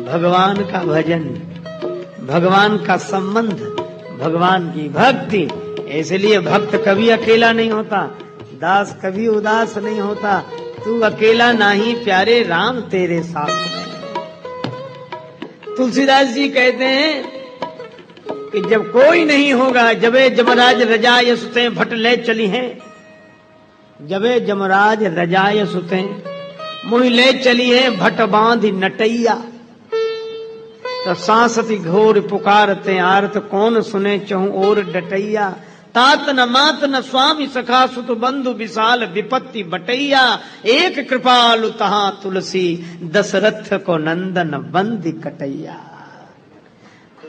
भगवान का भजन, भगवान का संबंध, भगवान की भक्ति। इसलिए भक्त कभी अकेला नहीं होता, दास कभी उदास नहीं होता। तू अकेला नहीं प्यारे, राम तेरे साथ। तुलसीदास जी कहते हैं कि जब कोई नहीं होगा, जबे जमराज रजाय सुते भट ले चली हैं, जबे जमराज रजाय सुते मुहि ले चली है भट बांधी नटैया। तो सांसति घोर पुकारते आरत कौन सुने चहु और डटैया। तात न मात न स्वामी सखा सुत बंधु विशाल विपत्ति बटैया। एक कृपालु तहां तुलसी दशरथ को नंदन बंदी कटैया।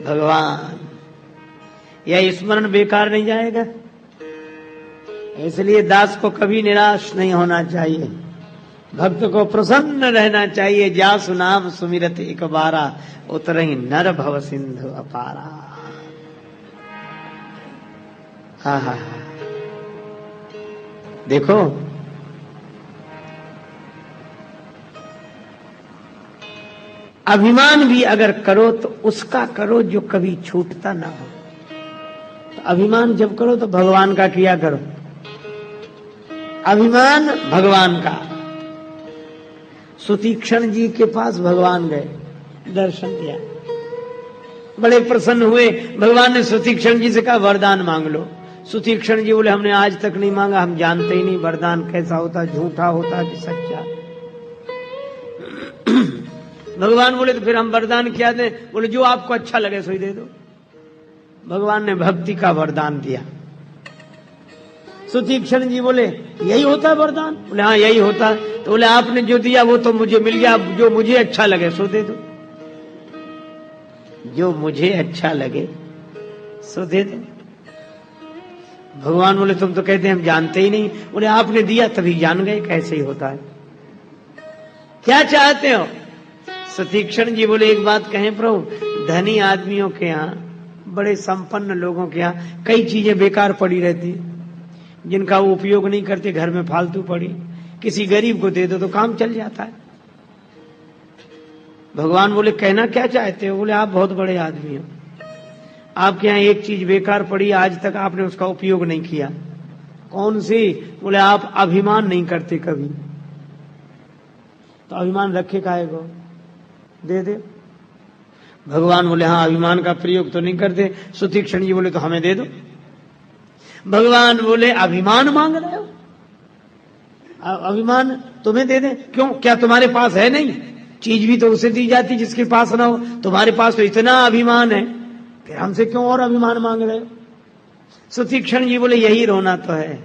भगवान, यह स्मरण बेकार नहीं जाएगा। इसलिए दास को कभी निराश नहीं होना चाहिए, भक्त को प्रसन्न रहना चाहिए। जासु नाम सुमिरत एक बारा, उतरहि नर भव सिंधु अपारा। हा हा हा। देखो, अभिमान भी अगर करो तो उसका करो जो कभी छूटता ना हो। तो अभिमान जब करो तो भगवान का किया करो। अभिमान भगवान का। सुतीक्षण जी के पास भगवान गए, दर्शन किया, बड़े प्रसन्न हुए। भगवान ने सुतीक्षण जी से कहा वरदान मांग लो। सुतीक्षण जी बोले हमने आज तक नहीं मांगा, हम जानते ही नहीं वरदान कैसा होता, झूठा होता कि सच्चा। भगवान बोले तो फिर हम वरदान क्या दें? बोले जो आपको अच्छा लगे सो ही दे दो। भगवान ने भक्ति का वरदान दिया। सुतीक्षण जी बोले यही होता है वरदान? बोले हाँ यही होता है। तो बोले आपने जो दिया वो तो मुझे मिल गया, जो मुझे अच्छा लगे सो दे दो। जो मुझे अच्छा लगे सो दे दो। भगवान बोले तुम तो कहते हैं हम जानते ही नहीं। बोले आपने दिया तभी जान गए कैसे ही होता है। क्या चाहते हो? सुतीक्षण जी बोले एक बात कहें प्रभु, धनी आदमियों के यहाँ, बड़े संपन्न लोगों के यहाँ कई चीजें बेकार पड़ी रहती, जिनका वो उपयोग नहीं करते, घर में फालतू पड़ी, किसी गरीब को दे दो तो काम चल जाता है। भगवान बोले कहना क्या चाहते हो? बोले आप बहुत बड़े आदमी हो, आपके यहाँ एक चीज बेकार पड़ी, आज तक आपने उसका उपयोग नहीं किया। कौन सी? बोले आप अभिमान नहीं करते कभी। तो अभिमान रखे काहे को? दे दे। भगवान बोले हाँ अभिमान का प्रयोग तो नहीं करते। सुतीक्षण जी बोले तो हमें दे दो। भगवान बोले अभिमान मांग रहे हो? अभिमान तुम्हें दे दे? क्यों, क्या तुम्हारे पास है नहीं? चीज भी तो उसे दी जाती जिसके पास ना हो। तुम्हारे पास तो इतना अभिमान है, फिर हमसे क्यों और अभिमान मांग रहे हो? सुतीक्षण जी बोले यही रोना तो है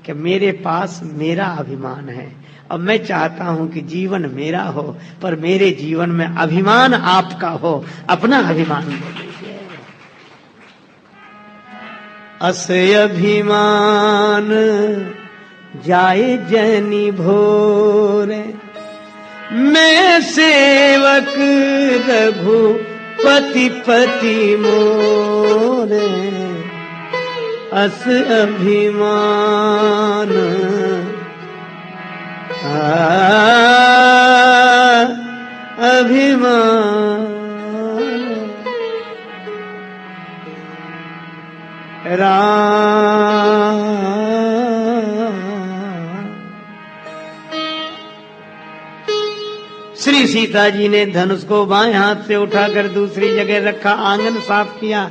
कि मेरे पास मेरा अभिमान है, अब मैं चाहता हूं कि जीवन मेरा हो, पर मेरे जीवन में अभिमान आपका हो। अपना अभिमान बोलिए। अस अभिमान जाए जैनी भोरे, मैं सेवक रघुपति पति मोरे। अस अभिमान अभिमान राम। श्री सीता जी ने धनुष को बाएं हाथ से उठाकर दूसरी जगह रखा, आंगन साफ किया,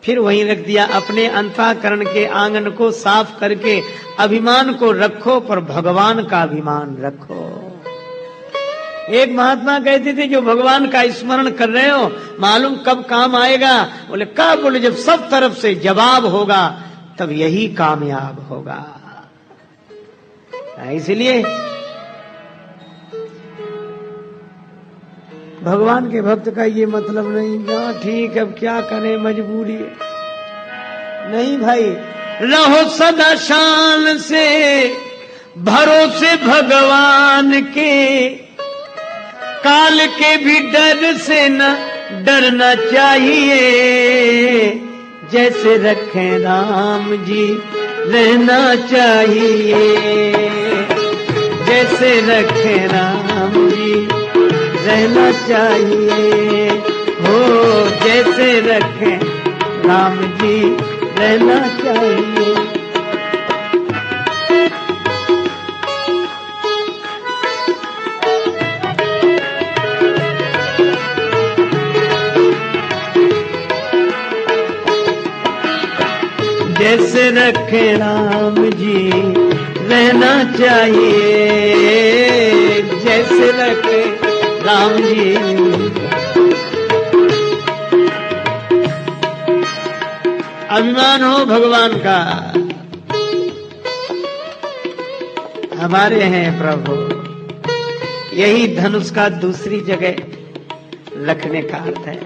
फिर वहीं रख दिया। अपने अंतःकरण के आंगन को साफ करके अभिमान को रखो, पर भगवान का अभिमान रखो। एक महात्मा कहते थे जो भगवान का स्मरण कर रहे हो मालूम कब काम आएगा? बोले कब? बोले जब सब तरफ से जवाब होगा तब यही कामयाब होगा। इसलिए भगवान के भक्त का ये मतलब नहीं हाँ ठीक अब क्या करें मजबूरी है, नहीं भाई। रहो सदा शान से भरोसे भगवान के, काल के भी डर से न डरना चाहिए। जैसे रखें राम जी रहना चाहिए, जैसे रखें राम जी रहना चाहिए, हो जैसे रखें राम जी रहना चाहिए। जैसे रखे राम जी रहना चाहिए, जैसे रखे राम जी। अभिमान हो भगवान का, हमारे हैं प्रभु, यही धनुष का दूसरी जगह रखने का अर्थ है।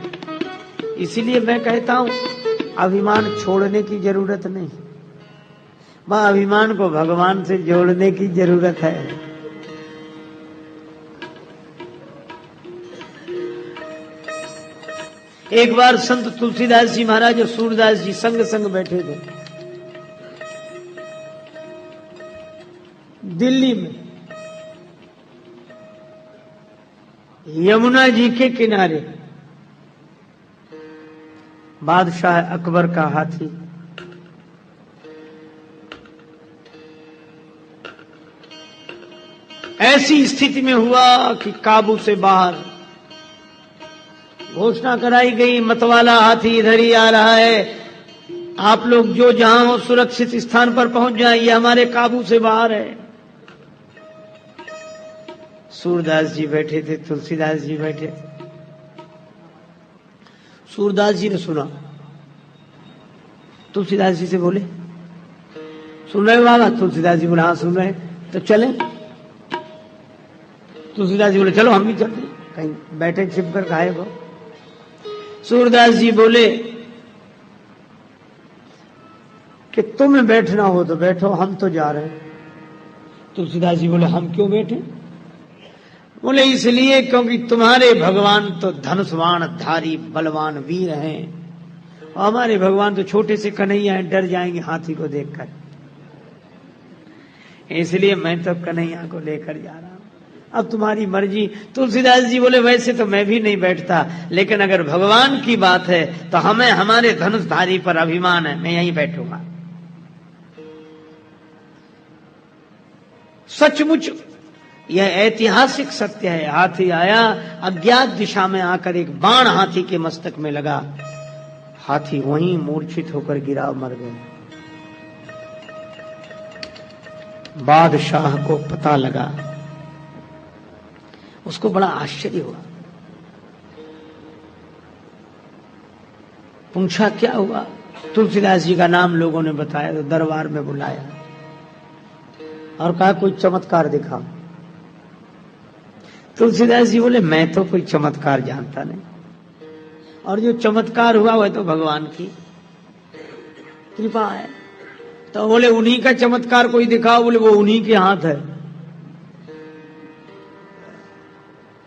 इसीलिए मैं कहता हूं अभिमान छोड़ने की जरूरत नहीं, वह अभिमान को भगवान से जोड़ने की जरूरत है। एक बार संत तुलसीदास जी महाराज और सूरदास जी संग संग बैठे थे दिल्ली में, यमुना जी के किनारे। बादशाह अकबर का हाथी ऐसी स्थिति में हुआ कि काबू से बाहर। घोषणा कराई गई, मतवाला हाथी इधर ही आ रहा है, आप लोग जो जहां हो सुरक्षित स्थान पर पहुंच जाए, ये हमारे काबू से बाहर है। सूरदास जी बैठे थे, तुलसीदास जी बैठे थे। सूरदास जी ने सुना, तुलसीदास जी से बोले, सुन रहे हो बाबा? तुलसीदास जी बोले हाँ सुन रहे। तो चले? तुलसीदास जी बोले चलो हम भी चलते, कहीं बैठे छिप कर खाए वो। सूरदास जी बोले कि तुम्हें बैठना हो तो बैठो, हम तो जा रहे हैं। तुलसीदास जी बोले हम क्यों बैठे? बोले इसलिए क्योंकि तुम्हारे भगवान तो धनुष्वाण धारी बलवान वीर हैं, और हमारे भगवान तो छोटे से कन्हैया हैं, डर जाएंगे हाथी को देखकर, इसलिए मैं तो कन्हैया को लेकर जा रहा हूं, अब तुम्हारी मर्जी। तुलसीदास जी बोले वैसे तो मैं भी नहीं बैठता, लेकिन अगर भगवान की बात है तो हमें हमारे धनुषधारी पर अभिमान है, मैं यहीं बैठूंगा। सचमुच यह ऐतिहासिक सत्य है। हाथी आया, अज्ञात दिशा में आकर एक बाण हाथी के मस्तक में लगा, हाथी वहीं मूर्छित होकर गिरा, मर गया। बादशाह को पता लगा, उसको बड़ा आश्चर्य हुआ, पूछा क्या हुआ? तुलसीदास जी का नाम लोगों ने बताया, तो दरबार में बुलाया और कहा कोई चमत्कार दिखाओ। तुलसीदास जी बोले मैं तो कोई चमत्कार जानता नहीं, और जो चमत्कार हुआ वह तो भगवान की कृपा है। तो बोले उन्हीं का चमत्कार कोई दिखाओ। बोले वो उन्हीं के हाथ है।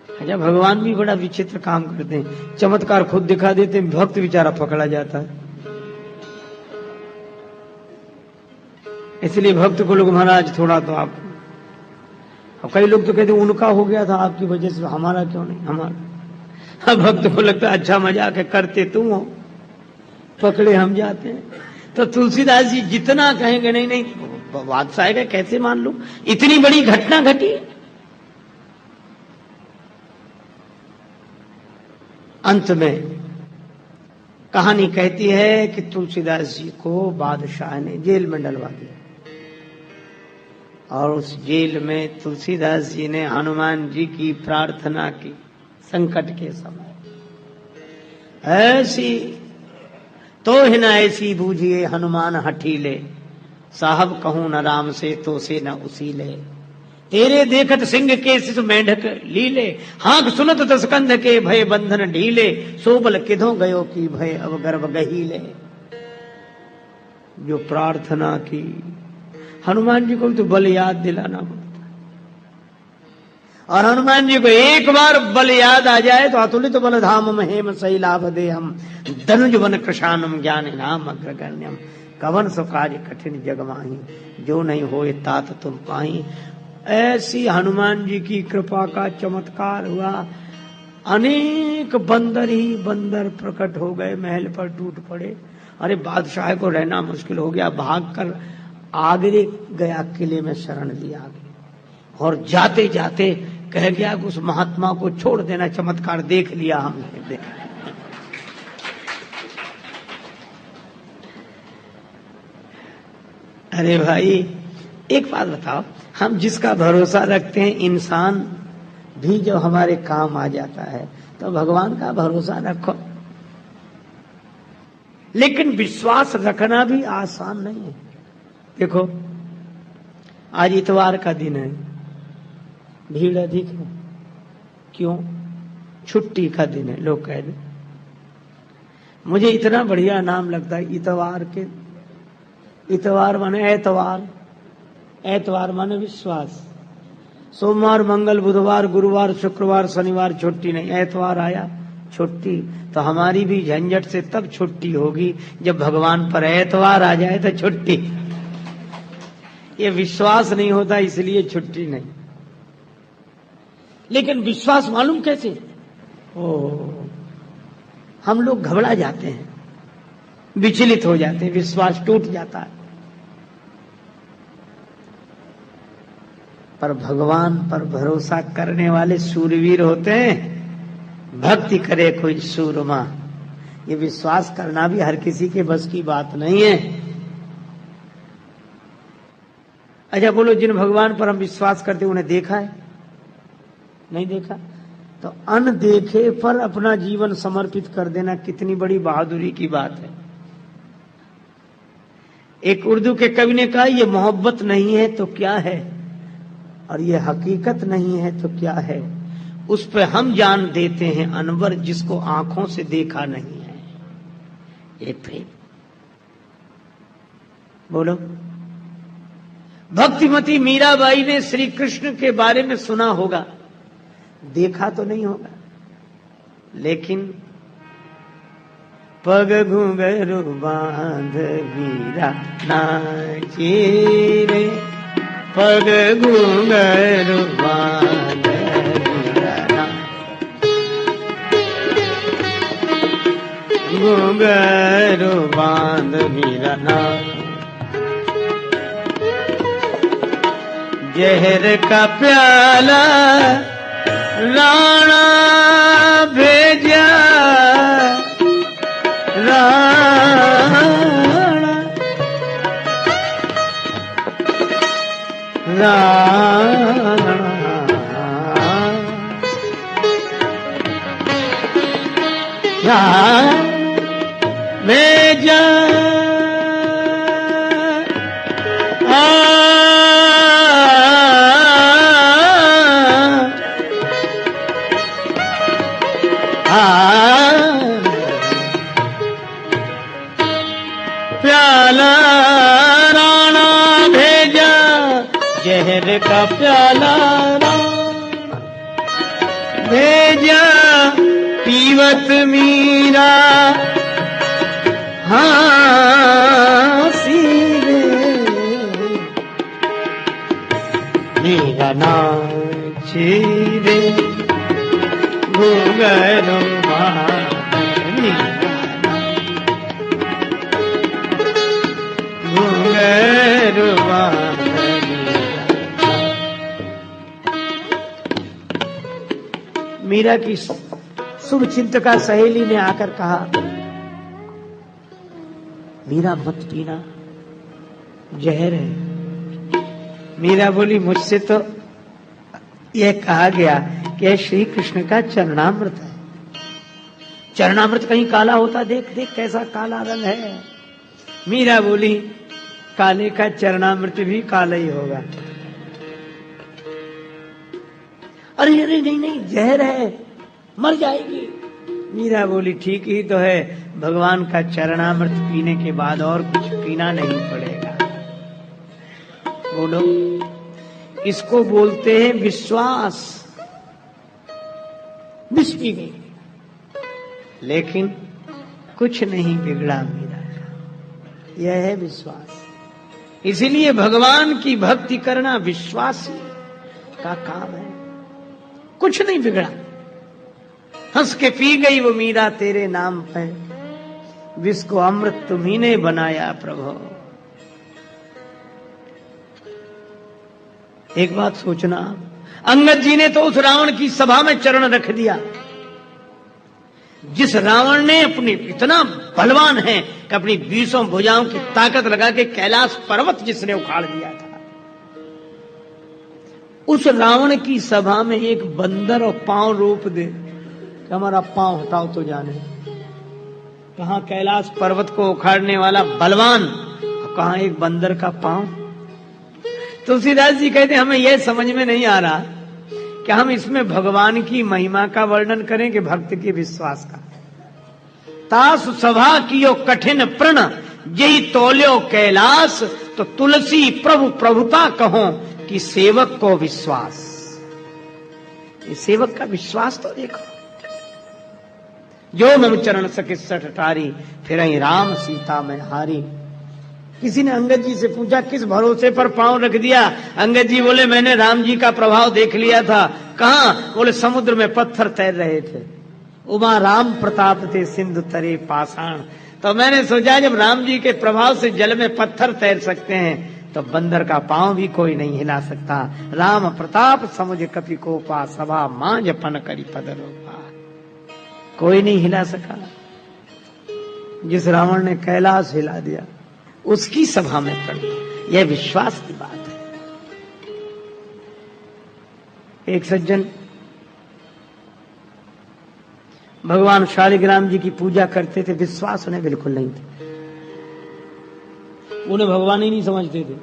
अच्छा, भगवान भी बड़ा विचित्र काम करते हैं, चमत्कार खुद दिखा देते हैं, भक्त बेचारा पकड़ा जाता है। इसलिए भक्त को लोग महाराज थोड़ा तो आप, अब कई लोग तो कहते उनका हो गया था आपकी वजह से, हमारा क्यों नहीं? हमारा। भक्त को लगता है अच्छा मजाक है, करते तुम हो, पकड़े हम जाते हैं। तो तुलसीदास जी जितना कहेंगे नहीं नहीं बादशाह का कैसे मान लूं, इतनी बड़ी घटना घटी। अंत में कहानी कहती है कि तुलसीदास जी को बादशाह ने जेल में डलवा दिया, और उस जेल में तुलसीदास जी ने हनुमान जी की प्रार्थना की संकट के समय। ऐसी तो है न ऐसी बूझिए हनुमान हठीले, साहब कहूं न राम से तो से न उसी ले, तेरे देखत सिंह के शिश मेंढक लीले, हाक सुनत दसकंध के भय बंधन ढीले, सोबल किधो गयो की भय अब गर्भ गहीले। जो प्रार्थना की, हनुमान जी को तो बल याद दिलाना पड़ता, और हनुमान जी को एक बार बल याद आ जाए तो अतुलित बल धाम महेम सही लाभ दे हम, धनुज वन कृशानम ज्ञान नाम अग्रगण्यम, कवन सो कार्य कठिन जग माही, जो नहीं होए तात तुम पाही। ऐसी हनुमान जी की कृपा का चमत्कार हुआ। अनेक बंदर ही बंदर प्रकट हो गए, महल पर टूट पड़े। अरे बादशाह को रहना मुश्किल हो गया, भागकर आगरे गया, किले में शरण लिया और जाते जाते कह गया कि उस महात्मा को छोड़ देना, चमत्कार देख लिया हमने। अरे भाई एक बात बताओ, हम जिसका भरोसा रखते हैं इंसान भी जब हमारे काम आ जाता है तो भगवान का भरोसा रखो। लेकिन विश्वास रखना भी आसान नहीं है। देखो आज इतवार का दिन है, भीड़ अधिक है। क्यों? छुट्टी का दिन है, लोग कह रहे। मुझे इतना बढ़िया नाम लगता है इतवार के। इतवार माने एतवार, एतवार माने विश्वास। सोमवार, मंगल, बुधवार, गुरुवार, शुक्रवार, शनिवार छुट्टी नहीं, एतवार आया छुट्टी। तो हमारी भी झंझट से तब छुट्टी होगी जब भगवान पर एतवार आ जाए तो छुट्टी। ये विश्वास नहीं होता इसलिए छुट्टी नहीं। लेकिन विश्वास मालूम कैसे? हम लोग घबरा जाते हैं, विचलित हो जाते हैं, विश्वास टूट जाता है। पर भगवान पर भरोसा करने वाले सूरवीर होते हैं। भक्ति करे कोई सूरमा। ये विश्वास करना भी हर किसी के बस की बात नहीं है। अच्छा बोलो, जिन भगवान पर हम विश्वास करते उन्हें देखा है? नहीं देखा। तो अनदेखे पर अपना जीवन समर्पित कर देना कितनी बड़ी बहादुरी की बात है। एक उर्दू के कवि ने कहा, ये मोहब्बत नहीं है तो क्या है, और ये हकीकत नहीं है तो क्या है, उस पे हम जान देते हैं अनवर जिसको आंखों से देखा नहीं है। ये प्रेम। बोलो, भक्तिमती मीराबाई ने श्री कृष्ण के बारे में सुना होगा, देखा तो नहीं होगा, लेकिन पग घुंघरू बांध मीरा नाची रे, पग घुंघरू बांध मीरा नाची, घुंघरू बांध मीरा नाची। जहर का प्याला राणा भेजा, राणा राणा भेजा, प्याला राणा भेजा, जहर का प्याला राणा भेजा, पीवत मीरा हाँसी रे, मीरा नाची रे, घुंघरू बांध मीरा, घुंघरू बांध मीरा। मीरा की शुभ चिंतका सहेली ने आकर कहा, मीरा मत पीना, जहर है। मीरा बोली, मुझसे तो यह कहा गया कि श्री कृष्ण का चरणामृत है। चरणामृत कहीं काला होता? देख देख कैसा काला रंग है। मीरा बोली, काले का चरणामृत भी काला ही होगा। अरे अरे नहीं नहीं, जहर है, मर जाएगी। मीरा बोली, ठीक ही तो है, भगवान का चरणामृत पीने के बाद और कुछ पीना नहीं पड़ेगा। बोलो, इसको बोलते हैं विश्वास। विष पी गई, लेकिन कुछ नहीं बिगड़ा मीरा का। यह है विश्वास। इसीलिए भगवान की भक्ति करना विश्वास का काम है। कुछ नहीं बिगड़ा। हंस के पी गई वो मीरा तेरे नाम पे, विष को अमृत तुम्ही ने बनाया प्रभु। एक बात सोचना, अंगद जी ने तो उस रावण की सभा में चरण रख दिया। जिस रावण ने अपनी इतना बलवान है कि अपनी 20 भुजाओं की ताकत लगा के कैलाश पर्वत जिसने उखाड़ दिया था, उस रावण की सभा में एक बंदर और पांव रोप दे कि हमारा पांव हटाओ तो जाने। कहां कैलाश पर्वत को उखाड़ने वाला बलवान, कहां एक बंदर का पांव। तुलसीदास जी कहते हमें यह समझ में नहीं आ रहा कि हम इसमें भगवान की महिमा का वर्णन करें कि भक्त के विश्वास का। तासु सभा कियो कठिन प्रण, यही तोल्यो कैलाश, तो तुलसी प्रभु प्रभुता कहो कि सेवक को विश्वास। ये सेवक का विश्वास तो देखो। जो मम चरण सकिसठ टारी, फिर राम सीता में हारी। किसी ने अंगद जी से पूछा किस भरोसे पर पांव रख दिया? अंगद जी बोले मैंने राम जी का प्रभाव देख लिया था। कहां? बोले समुद्र में पत्थर तैर रहे थे, उमा राम प्रताप थे सिंधु तरे पाषाण। तो मैंने सोचा जब राम जी के प्रभाव से जल में पत्थर तैर सकते हैं तो बंदर का पांव भी कोई नहीं हिला सकता। राम प्रताप समुझ कपि कोपा, सभा मांझ पन करी पदरोपा। कोई नहीं हिला सका। जिस रावण ने कैलाश हिला दिया उसकी सभा में पड़ी। यह विश्वास की बात है। एक सज्जन भगवान शालिग्राम जी की पूजा करते थे, विश्वास उन्हें बिल्कुल नहीं था। उन्हें भगवान ही नहीं समझते थे।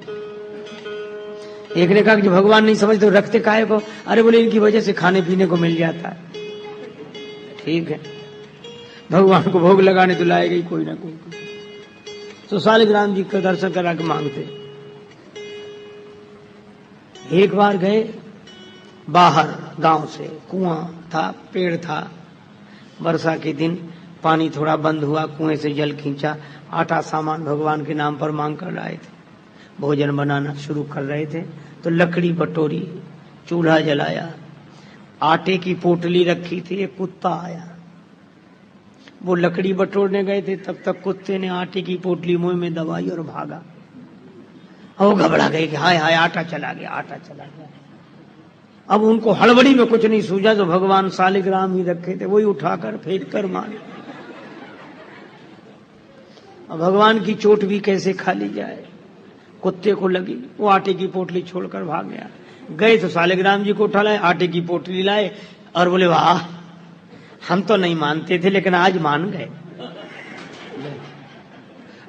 एक ने कहा कि भगवान नहीं समझते रखते काहे को? अरे बोले इनकी वजह से खाने पीने को मिल जाता है। ठीक है, भगवान को भोग लगाने तो लाएगा ही कोई ना कोई। तो शालिग्राम जी का दर्शन करा के मांगते। एक बार गए बाहर गांव से, कुआं था, पेड़ था, वर्षा के दिन पानी थोड़ा बंद हुआ, कुएं से जल खींचा, आटा सामान भगवान के नाम पर मांग कर लाए थे। भोजन बनाना शुरू कर रहे थे तो लकड़ी बटोरी, चूल्हा जलाया, आटे की पोटली रखी थी, एक कुत्ता आया। वो लकड़ी बटोरने गए थे तब तक कुत्ते ने आटे की पोटली मुंह में दबाई और भागा। और वो घबरा गए कि हाय हाय आटा चला गया, आटा चला गया। अब उनको हड़बड़ी में कुछ नहीं सूझा, जो भगवान शालिग्राम ही रखे थे वही उठाकर फेंक कर मारे। अब भगवान की चोट भी कैसे खा ली जाए, कुत्ते को लगी, वो आटे की पोटली छोड़कर भाग गया। गए तो शालिग्राम जी को उठा लाए, आटे की पोटली लाए और बोले वाह हम तो नहीं मानते थे लेकिन आज मान गए,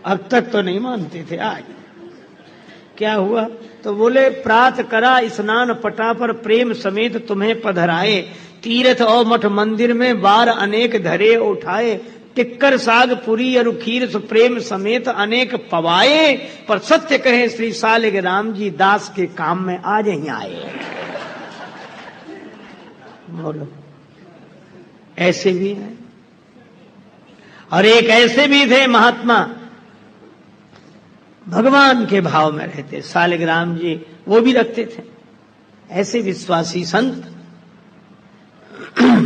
अब तक तो नहीं मानते थे, आज क्या हुआ? तो बोले प्रात करा स्नान पटा पर प्रेम समेत तुम्हें पधराए, तीर्थ और मठ मंदिर में बार अनेक धरे उठाए, टिक्कर साग पुरी और खीर प्रेम समेत अनेक पवाए, पर सत्य कहे श्री शालिग्राम जी दास के काम में आज ही आए। बोलो, ऐसे भी हैं। और एक ऐसे भी थे महात्मा, भगवान के भाव में रहते, शालिग्राम जी वो भी रखते थे। ऐसे विश्वासी संत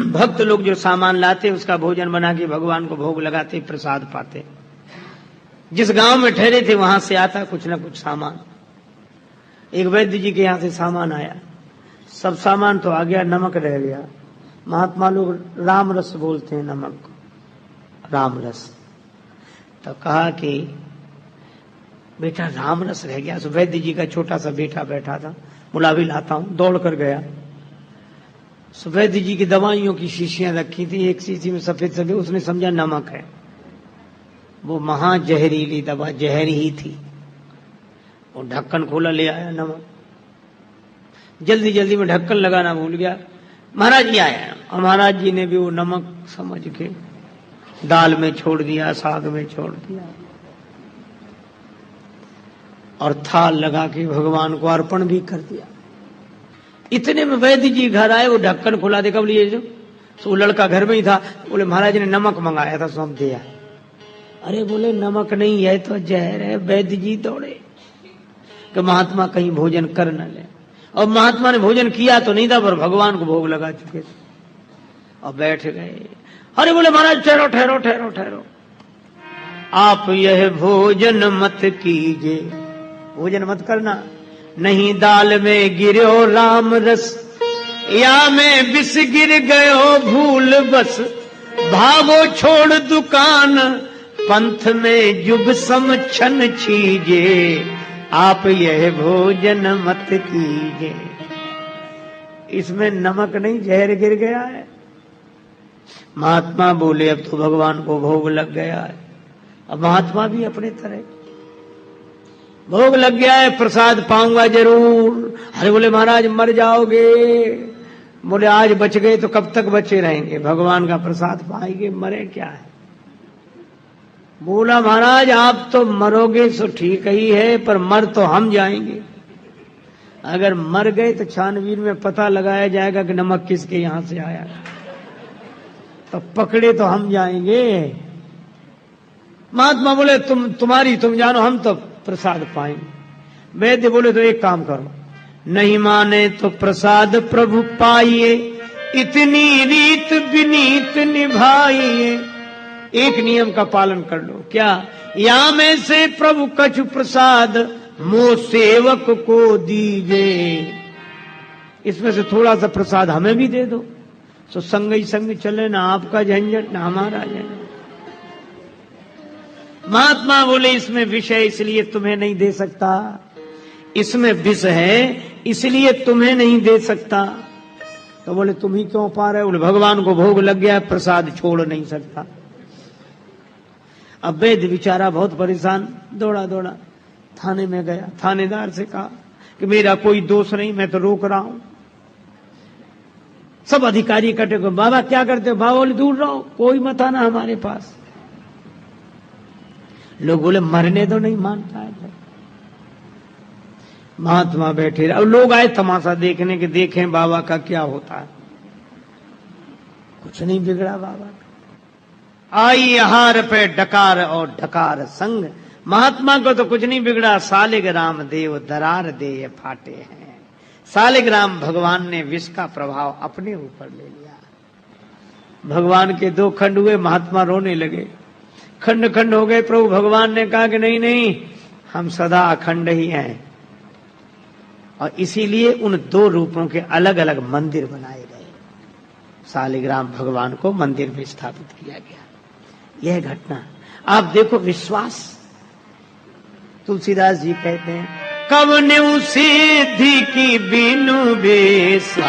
भक्त लोग जो सामान लाते उसका भोजन बना के भगवान को भोग लगाते, प्रसाद पाते। जिस गांव में ठहरे थे वहां से आता कुछ ना कुछ सामान। एक वैद्य जी के यहां से सामान आया, सब सामान तो आ गया, नमक रह गया। महात्मा लोग राम रस बोलते हैं नमक को, राम रस। तो कहा कि बेटा राम रस रह गया। तो वैद्य जी का छोटा सा बेटा बैठा था, बोला भी लाता हूं, दौड़ कर गया। वैद्य जी की दवाइयों की शीशियां रखी थी, एक शीशी में सफेद सफेद, उसने समझा नमक है। वो महाजहरीली दवा जहर ही थी। वो ढक्कन खोला, ले आया नमक। जल्दी जल्दी में ढक्कन लगाना भूल गया। महाराज जी आया और महाराज जी ने भी वो नमक समझ के दाल में छोड़ दिया, साग में छोड़ दिया और थाल लगा के भगवान को अर्पण भी कर दिया। इतने में वैद्य जी घर आए, वो ढक्कन खुला, देखा बोले ये जो, वो लड़का घर में ही था। बोले महाराज ने नमक मंगाया था, सौंप दिया। अरे बोले नमक नहीं है तो जहर है। वैद्य जी दौड़े कि महात्मा कहीं भोजन कर न ले। और महात्मा ने भोजन किया तो नहीं था, पर भगवान को भोग लगा चुके थे। और बैठ गए। अरे बोले महाराज ठहरो ठहरो ठहरो ठहरो, आप यह भोजन मत कीजिए, भोजन मत करना, नहीं दाल में गिरो राम रस, या में बिस गिर गयो भूल बस, भागो छोड़ दुकान, पंथ में जुग सम छन छीजे, आप यह भोजन मत कीजिए। इसमें नमक नहीं जहर गिर गया है। महात्मा बोले अब तो भगवान को भोग लग गया है। अब महात्मा भी अपने तरह, भोग लग गया है, प्रसाद पाऊंगा जरूर। अरे बोले महाराज मर जाओगे। बोले आज बच गए तो कब तक बचे रहेंगे, भगवान का प्रसाद पाएंगे, मरे क्या है। बोला महाराज आप तो मरोगे सो ठीक ही है, पर मर तो हम जाएंगे। अगर मर गए तो छानबीन में पता लगाया जाएगा कि नमक किसके यहां से आया, तो पकड़े तो हम जाएंगे। महात्मा बोले तुम जानो, हम तो प्रसाद पाएंगे। वैद्य बोले तो एक काम करो, नहीं माने तो प्रसाद प्रभु पाइए, इतनी रीत विनीत निभाइए। एक नियम का पालन कर लो, क्या, या में से प्रभु कछु प्रसाद मो सेवक को दीजिए। इसमें से थोड़ा सा प्रसाद हमें भी दे दो, तो संग ही संग चले, ना आपका झंझट ना हमारा झंझट। महात्मा बोले इसमें विष है इसलिए तुम्हें नहीं दे सकता, इसमें विष है इसलिए तुम्हें नहीं दे सकता। तो बोले तुम ही क्यों पा रहे हो। बोले भगवान को भोग लग गया, प्रसाद छोड़ नहीं सकता। अब वैद्य बेचारा बहुत परेशान, दौड़ा दौड़ा थाने में गया, थानेदार से कहा कि मेरा कोई दोष नहीं, मैं तो रोक रहा हूं। सब अधिकारी इकट्ठे को, बाबा क्या करते हो। बाबा बोले दूर रहो, कोई मत आना हमारे पास। लोग बोले मरने तो नहीं मानता है। महात्मा बैठे, अब लोग आए तमाशा देखने के, देखें बाबा का क्या होता है। कुछ नहीं बिगड़ा बाबा का। आई हार पे डकार और डकार संग, महात्मा को तो कुछ नहीं बिगड़ा। सालिग्राम देव दरार दे ये फाटे हैं। सालिग्राम भगवान ने विष का प्रभाव अपने ऊपर ले लिया। भगवान के दो खंड हुए, महात्मा रोने लगे, खंड खंड हो गए। प्रभु भगवान ने कहा कि नहीं नहीं, हम सदा अखंड ही हैं। और इसीलिए उन दो रूपों के अलग अलग मंदिर बनाए गए। सालिग्राम भगवान को मंदिर में स्थापित किया गया। यह घटना आप देखो, विश्वास। तुलसीदास जी कहते हैं, कब न्यू सिद्धि की बिनु विश्वासा,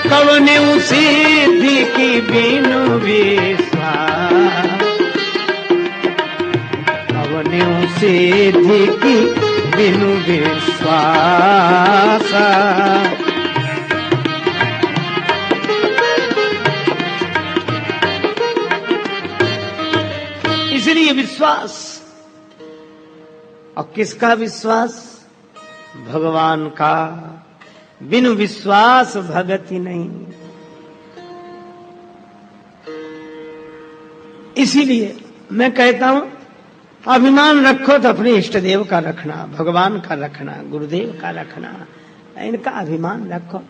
कब न्यू सिद्धि की बिनु विश्वास, कब न्यू सिद्धि की बिनु विश्वासा। इसलिए विश्वास। और किसका विश्वास? भगवान का। बिनु विश्वास भगति नहीं। इसीलिए मैं कहता हूं, अभिमान रखो तो अपने इष्ट देव का रखना, भगवान का रखना, गुरुदेव का रखना, इनका अभिमान रखो।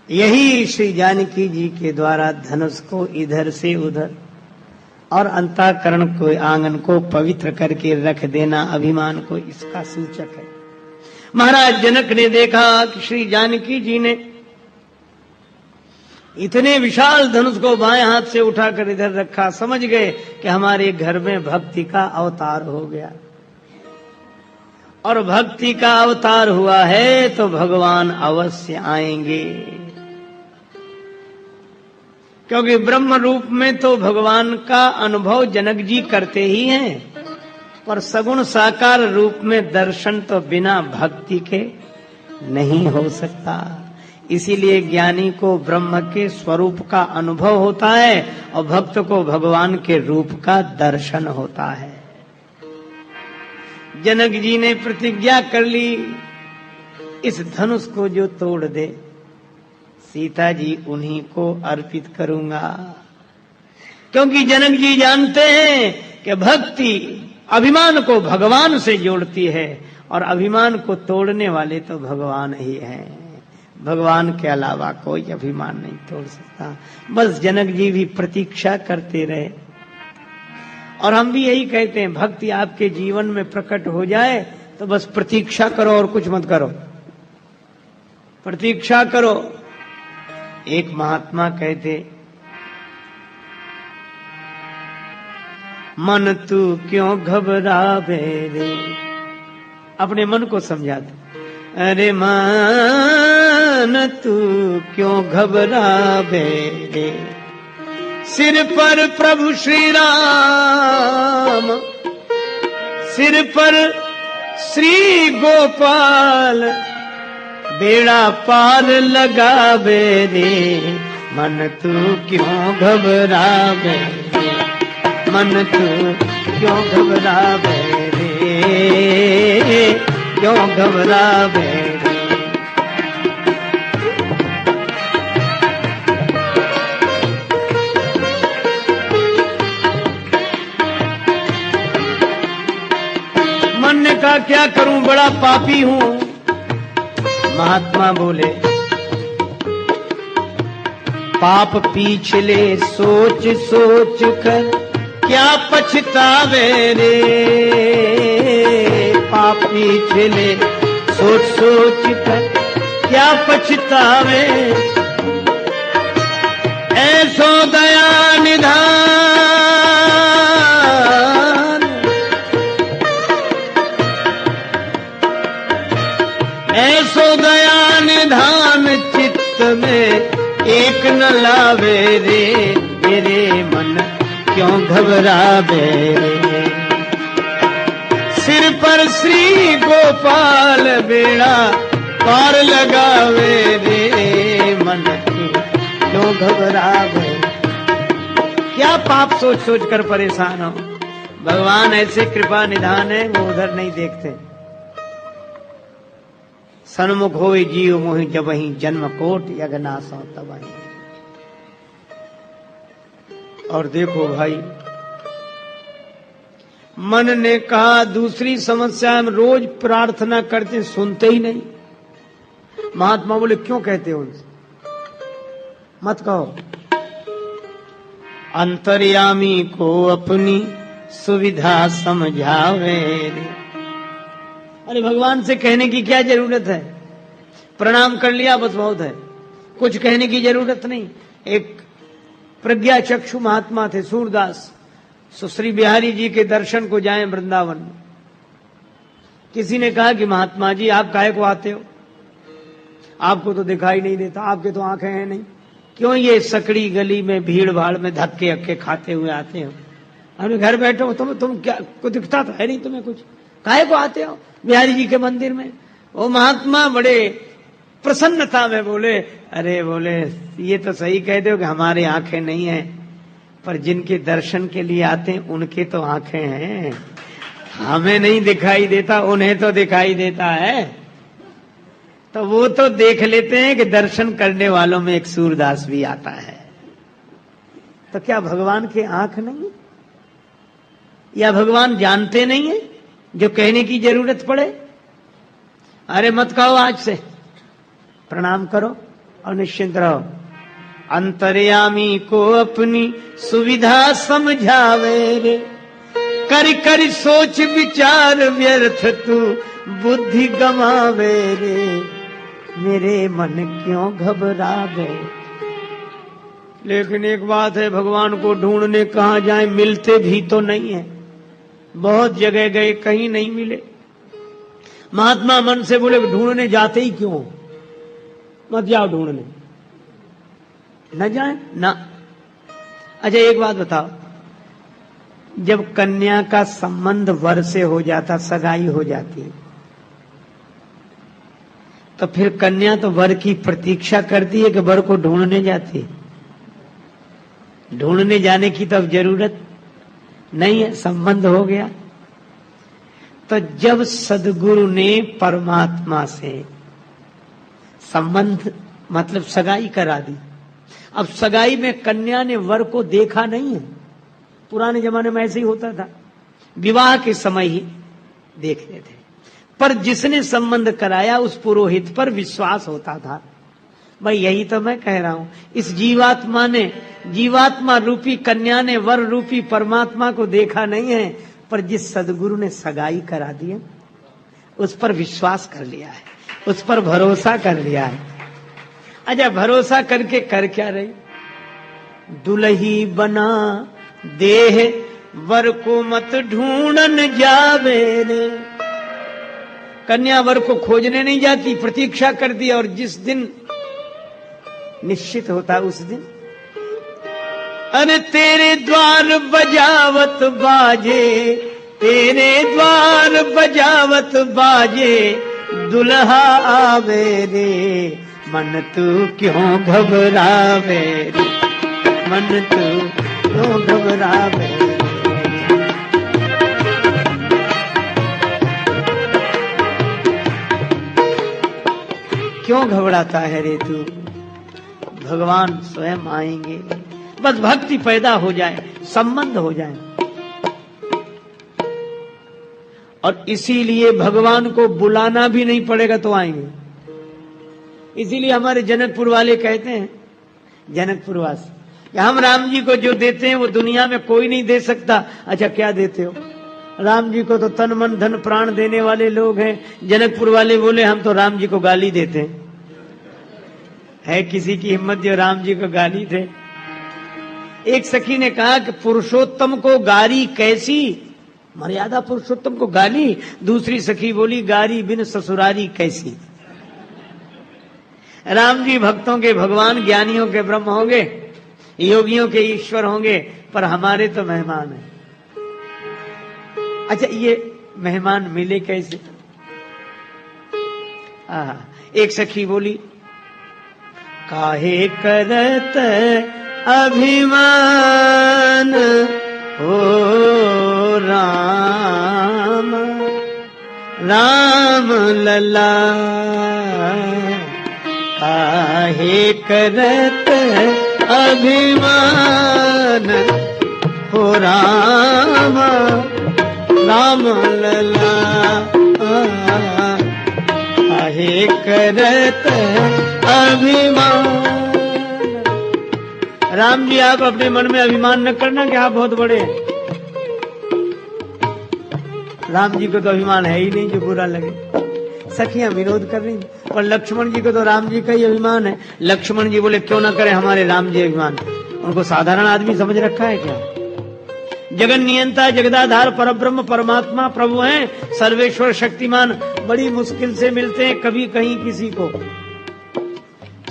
यही श्री जानकी जी के द्वारा धनुष को इधर से उधर और अंतःकरण को, आंगन को पवित्र करके रख देना अभिमान को, इसका सूचक है। महाराज जनक ने देखा कि श्री जानकी जी ने इतने विशाल धनुष को बाएं हाथ से उठाकर इधर रखा, समझ गए कि हमारे घर में भक्ति का अवतार हो गया। और भक्ति का अवतार हुआ है तो भगवान अवश्य आएंगे, क्योंकि ब्रह्म रूप में तो भगवान का अनुभव जनक जी करते ही हैं, पर सगुण साकार रूप में दर्शन तो बिना भक्ति के नहीं हो सकता। इसीलिए ज्ञानी को ब्रह्म के स्वरूप का अनुभव होता है और भक्त को भगवान के रूप का दर्शन होता है। जनक जी ने प्रतिज्ञा कर ली, इस धनुष को जो तोड़ दे सीता जी उन्हीं को अर्पित करूंगा। क्योंकि जनक जी जानते हैं कि भक्ति अभिमान को भगवान से जोड़ती है और अभिमान को तोड़ने वाले तो भगवान ही हैं। भगवान के अलावा कोई अभिमान नहीं तोड़ सकता। बस जनक जी भी प्रतीक्षा करते रहे और हम भी यही कहते हैं, भक्ति आपके जीवन में प्रकट हो जाए तो बस प्रतीक्षा करो और कुछ मत करो, प्रतीक्षा करो। एक महात्मा कहते, मन तू क्यों घबरावे रे, अपने मन को समझाते, अरे मन तू क्यों घबरावे रे, सिर पर प्रभु श्री राम, सिर पर श्री गोपाल, बेड़ा पार लगावे रे, मन तू क्यों घबरावे रे, मन तू क्यों घबरावे रे, क्यों घबरावे रे। मन ने कहा क्या करूं, बड़ा पापी हूं। महात्मा बोले, पाप पिछले सोच सोच कर क्या पछतावे रे, पाप पिछले सोच सोच कर क्या पछतावे, ऐसो दया निधान, ऐसो दया निधान चित्त में एक न लावे रे, मेरे मन क्यों घबरावे रे, सिर पर श्री गोपाल, बेड़ा पार लगावे रे, मन क्यों घबरावे। क्या पाप सोच सोच कर परेशान हो। भगवान ऐसे कृपा निधान है, वो उधर नहीं देखते। सन्मुख होए जीव मोहि जबहि, जन्म कोट यज्ञनाशो तबहि। और देखो भाई, मन ने कहा दूसरी समस्या हम रोज प्रार्थना करते सुनते ही नहीं। महात्मा बोले क्यों कहते हो उनसे, मत कहो। अंतर्यामी को अपनी सुविधा समझावे रे। अरे भगवान से कहने की क्या जरूरत है, प्रणाम कर लिया बस बहुत है, कुछ कहने की जरूरत नहीं। एक प्रज्ञा चक्षु महात्मा थे सूरदास, सुश्री बिहारी जी के दर्शन को जाएं वृंदावन में। किसी ने कहा कि महात्मा जी आप काहे को आते हो, आपको तो दिखाई नहीं देता, आपके तो आंखें हैं नहीं, क्यों ये सकड़ी गली में भीड़ भाड़ में धक्के अक्के खाते हुए आते हो, अरे घर बैठे हो, तुम क्या को दिखता तो है नहीं तुम्हें कुछ, काहे को आते हो बिहारी जी के मंदिर में। वो महात्मा बड़े प्रसन्नता में बोले, अरे बोले ये तो सही कहते हो कि हमारे आंखें नहीं है, पर जिनके दर्शन के लिए आते हैं उनके तो आंखें हैं, हमें नहीं दिखाई देता, उन्हें तो दिखाई देता है। तो वो तो देख लेते हैं कि दर्शन करने वालों में एक सूरदास भी आता है। तो क्या भगवान के आंख नहीं, या भगवान जानते नहीं है जो कहने की जरूरत पड़े। अरे मत कहो, आज से प्रणाम करो और निश्चिंत रहो। अंतर्यामी को अपनी सुविधा समझावे रे, कर कर सोच विचार व्यर्थ तू बुद्धि गमावे रे, मेरे मन क्यों घबरावे। लेकिन एक बात है, भगवान को ढूंढने कहाँ जाए, मिलते भी तो नहीं है, बहुत जगह गए कहीं नहीं मिले। महात्मा मन से बोले ढूंढने जाते ही क्यों, मत जाओ ढूंढने, न जाए ना। अच्छा एक बात बताओ, जब कन्या का संबंध वर से हो जाता, सगाई हो जाती, तो फिर कन्या तो वर की प्रतीक्षा करती है कि वर को ढूंढने जाती है। ढूंढने जाने की तो अब जरूरत नहीं है, संबंध हो गया। तो जब सदगुरु ने परमात्मा से संबंध मतलब सगाई करा दी, अब सगाई में कन्या ने वर को देखा नहीं है, पुराने जमाने में ऐसे ही होता था, विवाह के समय ही देखते थे। पर जिसने संबंध कराया उस पुरोहित पर विश्वास होता था। भाई यही तो मैं कह रहा हूं, इस जीवात्मा रूपी कन्या ने वर रूपी परमात्मा को देखा नहीं है, पर जिस सदगुरु ने सगाई करा दी है उस पर विश्वास कर लिया है, उस पर भरोसा कर लिया है। अच्छा, भरोसा करके कर क्या रही? दुल्ही बना देह वर को मत ढूंढन जावे रे। कन्या वर को खोजने नहीं जाती, प्रतीक्षा कर दी, और जिस दिन निश्चित होता उस दिन अरे तेरे द्वार बजावत बाजे, तेरे द्वार बजावत बाजे दुल्हा आवे रे। मन तू क्यों घबरावे रे, मन तू क्यों घबरावे रे। क्यों घबराता है रे तू? भगवान स्वयं आएंगे, बस भक्ति पैदा हो जाए, संबंध हो जाए। और इसीलिए भगवान को बुलाना भी नहीं पड़ेगा तो आएंगे। इसीलिए हमारे जनकपुर वाले कहते हैं, जनकपुर वासी, कि हम राम जी को जो देते हैं वो दुनिया में कोई नहीं दे सकता। अच्छा, क्या देते हो? राम जी को तो तन मन धन प्राण देने वाले लोग हैं। जनकपुर वाले बोले हम तो राम जी को गाली देते हैं। है किसी की हिम्मत जो राम जी को गाली दे? एक सखी ने कहा कि पुरुषोत्तम को गारी कैसी, मर्यादा पुरुषोत्तम को गाली। दूसरी सखी बोली गारी बिन ससुरारी कैसी। राम जी भक्तों के भगवान, ज्ञानियों के ब्रह्म होंगे, योगियों के ईश्वर होंगे, पर हमारे तो मेहमान हैं। अच्छा, ये मेहमान मिले कैसे? एक सखी बोली काहे करत अभिमान हो राम, राम लला। काहे करत अभिमान हो राम, राम लला। काहे करत अभिमान। राम जी, आप अपने मन में अभिमान न करना कि आप बहुत बड़े हैं। राम जी को तो अभिमान है ही नहीं जो बुरा लगे। सखियां विरोध कर रही, और लक्ष्मण जी को तो राम जी का ही अभिमान है। लक्ष्मण जी बोले क्यों ना करे हमारे राम जी अभिमान। उनको साधारण आदमी समझ रखा है क्या? जगन नियंता, जगदाधार, परब्रह्म, परमात्मा, प्रभु हैं, सर्वेश्वर, शक्तिमान। बड़ी मुश्किल से मिलते हैं कभी कहीं किसी को।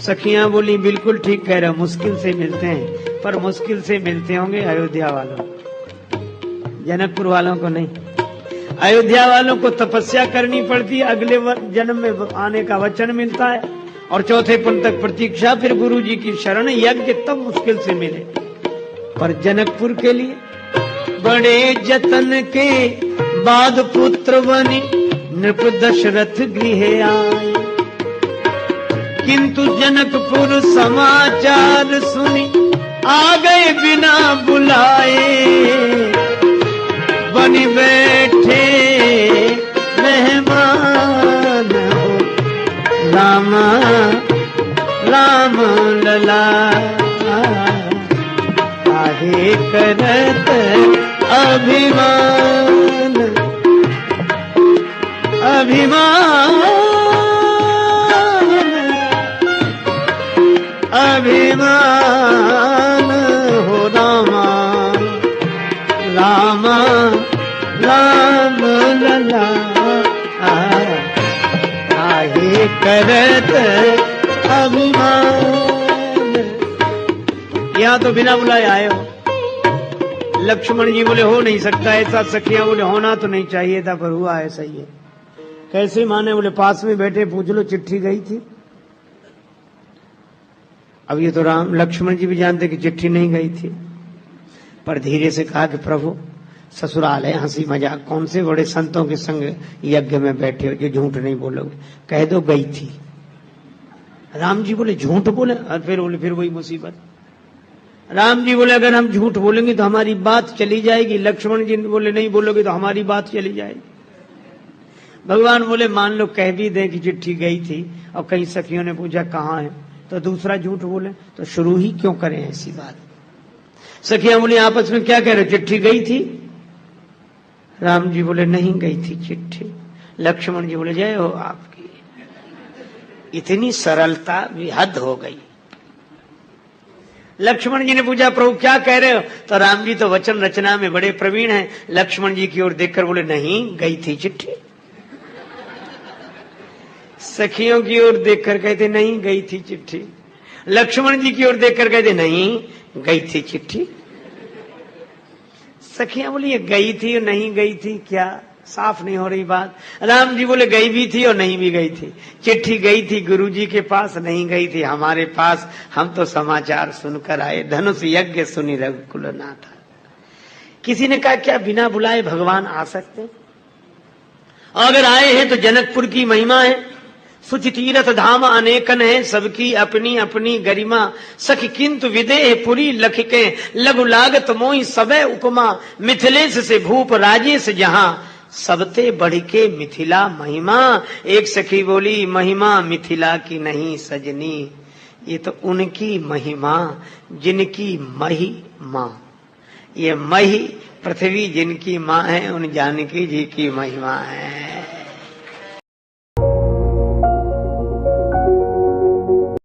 सखियां बोली बिल्कुल ठीक कह रहे हो, मुश्किल से मिलते हैं, पर मुश्किल से मिलते होंगे अयोध्या वालों, जनकपुर वालों को नहीं। अयोध्या वालों को तपस्या करनी पड़ती है, अगले जन्म में आने का वचन मिलता है, और चौथे पन तक प्रतीक्षा, फिर गुरु जी की शरण, यज्ञ तब मुश्किल से मिले। पर जनकपुर के लिए बड़े जतन के बाद पुत्र बनी नृप दशरथ गृह आए। किंतु जनकपुर समाचार सुनी आ गए बिना बुलाए। बनी बैठे मेहमान हो रामा, राम लला। काहे करत अभिमान, अभिमान, अभिमान हो रामा, रामा, राम लला। काहे करत अभिमान। यहाँ तो बिना बुलाए आए हो। लक्ष्मण जी बोले हो नहीं सकता ऐसा। सखियां बोले होना तो नहीं चाहिए था, पर हुआ ऐसा ही है। कैसे माने? बोले पास में बैठे पूछ लो, चिट्ठी गई थी। अब ये तो राम लक्ष्मण जी भी जानते कि चिट्ठी नहीं गई थी, पर धीरे से कहा कि प्रभु ससुराल है, हंसी मजाक, कौन से बड़े संतों के संग यज्ञ में बैठे हो जो झूठ नहीं बोलोगे, कह दो गई थी। राम जी बोले झूठ बोले? और फिर बोले फिर वही मुसीबत। राम जी बोले अगर हम झूठ बोलेंगे तो हमारी बात चली जाएगी। लक्ष्मण जी बोले नहीं बोलोगे तो हमारी बात चली जाएगी। भगवान बोले मान लो कह भी दें कि चिट्ठी गई थी और कई सखियों ने पूछा कहाँ है, तो दूसरा झूठ बोले, तो शुरू ही क्यों करें ऐसी बात। सखियां बोली आपस में क्या कह रहे, चिट्ठी गई थी? राम जी बोले नहीं गई थी चिट्ठी। लक्ष्मण जी बोले जय हो आपकी, इतनी सरलता भी हद हो गई। लक्ष्मण जी ने पूछा प्रभु क्या कह रहे हो, तो राम जी तो वचन रचना में बड़े प्रवीण हैं। लक्ष्मण जी की ओर देखकर बोले नहीं गई थी चिट्ठी। सखियों की ओर देखकर कहते नहीं गई थी चिट्ठी। लक्ष्मण जी की ओर देखकर कहते नहीं गई थी चिट्ठी। सखियां बोली ये गई थी और नहीं गई थी, क्या साफ नहीं हो रही बात। राम जी बोले गई भी थी और नहीं भी गई थी। चिट्ठी गई थी गुरुजी के पास, नहीं गई थी हमारे पास। हम तो समाचार सुनकर आए, धनुष यज्ञ सुनी रघुकुल नाथा। किसी ने कहा क्या बिना बुलाए भगवान आ सकते? अगर आए हैं तो जनकपुर की महिमा है। सुचि तीरथ धाम अनेकन है, सबकी अपनी अपनी गरिमा। सखी किंतु विदेह पुरी लखिके, लघु लागत मोहि सबे उपमा। मिथिलेश से भूप राजेश जहां, सबते बढ़ के मिथिला महिमा। एक सखी बोली महिमा मिथिला की नहीं सजनी, ये तो उनकी महिमा जिनकी मही माँ। ये मही पृथ्वी जिनकी माँ है, उन जानकी जी की महिमा है।